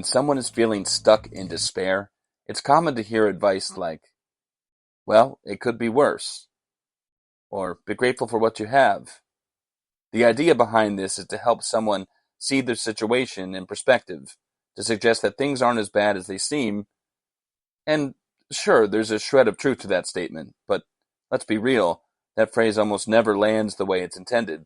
someone is feeling stuck in despair, it's common to hear advice like, well, it could be worse, or be grateful for what you have. The idea behind this is to help someone see their situation in perspective, to suggest that things aren't as bad as they seem. And sure, there's a shred of truth to that statement, but let's be real, that phrase almost never lands the way it's intended.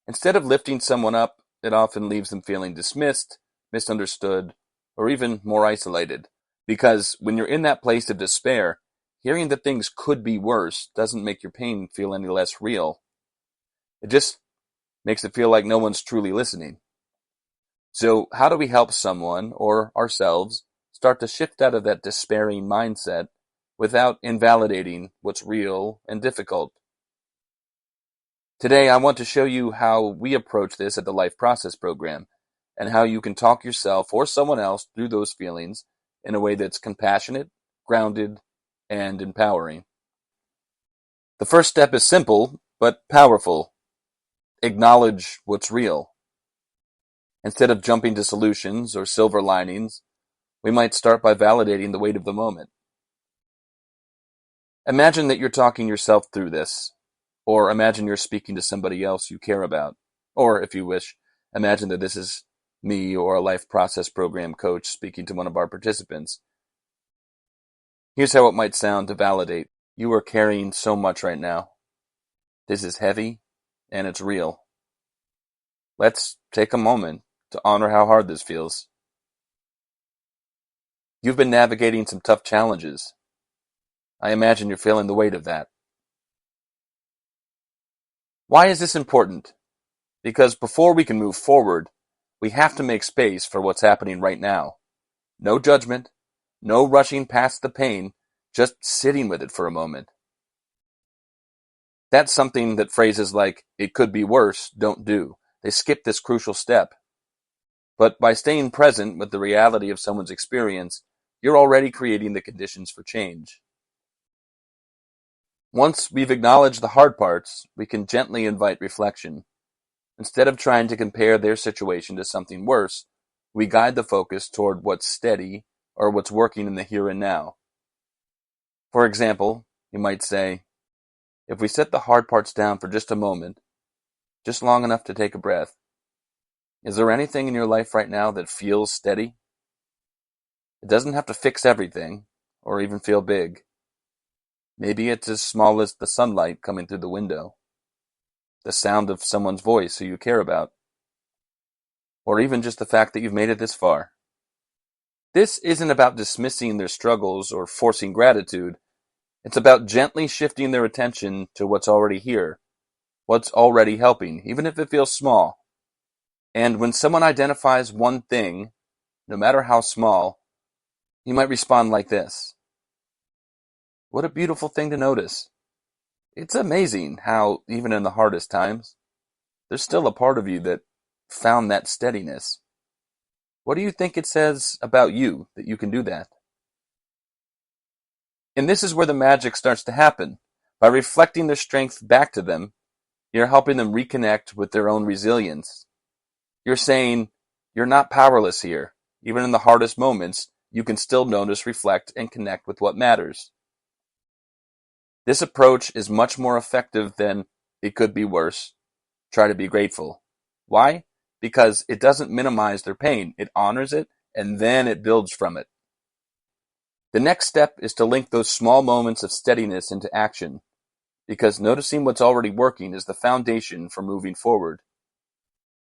Instead of lifting someone up, it often leaves them feeling dismissed, misunderstood, or even more isolated. Because when you're in that place of despair, hearing that things could be worse doesn't make your pain feel any less real. It just makes it feel like no one's truly listening. So how do we help someone, or ourselves, start to shift out of that despairing mindset without invalidating what's real and difficult? Today, I want to show you how we approach this at the Life Process Program, and how you can talk yourself or someone else through those feelings in a way that's compassionate, grounded, and empowering. The first step is simple, but powerful. Acknowledge what's real. Instead of jumping to solutions or silver linings, we might start by validating the weight of the moment. Imagine that you're talking yourself through this, or imagine you're speaking to somebody else you care about, or, if you wish, imagine that this is me or a Life Process Program coach speaking to one of our participants. Here's how it might sound to validate. You are carrying so much right now. This is heavy, and it's real. Let's take a moment to honor how hard this feels. You've been navigating some tough challenges. I imagine you're feeling the weight of that. Why is this important? Because before we can move forward, we have to make space for what's happening right now. No judgment, no rushing past the pain, just sitting with it for a moment. That's something that phrases like, it could be worse, don't do. They skip this crucial step. But by staying present with the reality of someone's experience, you're already creating the conditions for change. Once we've acknowledged the hard parts, we can gently invite reflection. Instead of trying to compare their situation to something worse, we guide the focus toward what's steady or what's working in the here and now. For example, you might say, if we set the hard parts down for just a moment, just long enough to take a breath, is there anything in your life right now that feels steady? It doesn't have to fix everything, or even feel big. Maybe it's as small as the sunlight coming through the window, the sound of someone's voice who you care about, or even just the fact that you've made it this far. This isn't about dismissing their struggles or forcing gratitude. It's about gently shifting their attention to what's already here, what's already helping, even if it feels small. And when someone identifies one thing, no matter how small, you might respond like this. What a beautiful thing to notice. It's amazing how, even in the hardest times, there's still a part of you that found that steadiness. What do you think it says about you that you can do that? And this is where the magic starts to happen. By reflecting their strength back to them, you're helping them reconnect with their own resilience. You're saying, you're not powerless here. Even in the hardest moments, you can still notice, reflect, and connect with what matters. This approach is much more effective than, it could be worse. Try to be grateful. Why? Because it doesn't minimize their pain. It honors it, and then it builds from it. The next step is to link those small moments of steadiness into action, because noticing what's already working is the foundation for moving forward.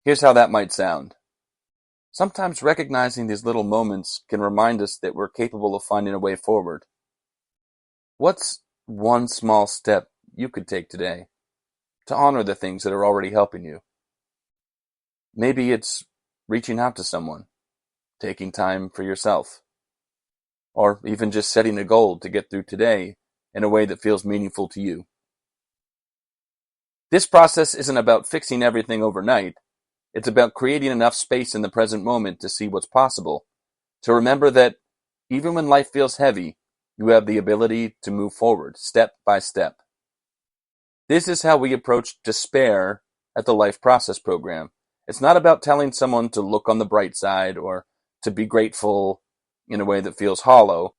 Here's how that might sound. Sometimes recognizing these little moments can remind us that we're capable of finding a way forward. What's one small step you could take today to honor the things that are already helping you? Maybe it's reaching out to someone, taking time for yourself, or even just setting a goal to get through today in a way that feels meaningful to you. This process isn't about fixing everything overnight. It's about creating enough space in the present moment to see what's possible, to remember that even when life feels heavy, you have the ability to move forward, step by step. This is how we approach despair at the Life Process Program. It's not about telling someone to look on the bright side or to be grateful in a way that feels hollow.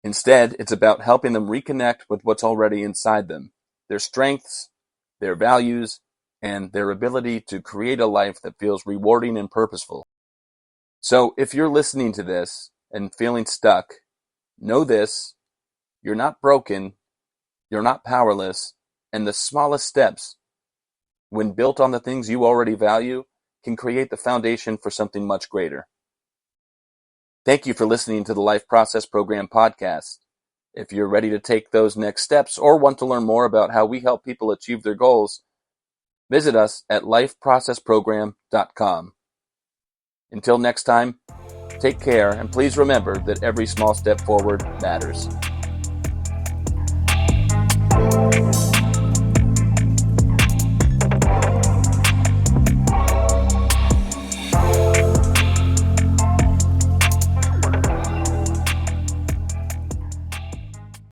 Instead, it's about helping them reconnect with what's already inside them, their strengths, their values, and their ability to create a life that feels rewarding and purposeful. So if you're listening to this and feeling stuck, know this: you're not broken, you're not powerless, and the smallest steps, when built on the things you already value, can create the foundation for something much greater. Thank you for listening to the Life Process Program podcast. If you're ready to take those next steps or want to learn more about how we help people achieve their goals, visit us at lifeprocessprogram.com. Until next time, take care, and please remember that every small step forward matters.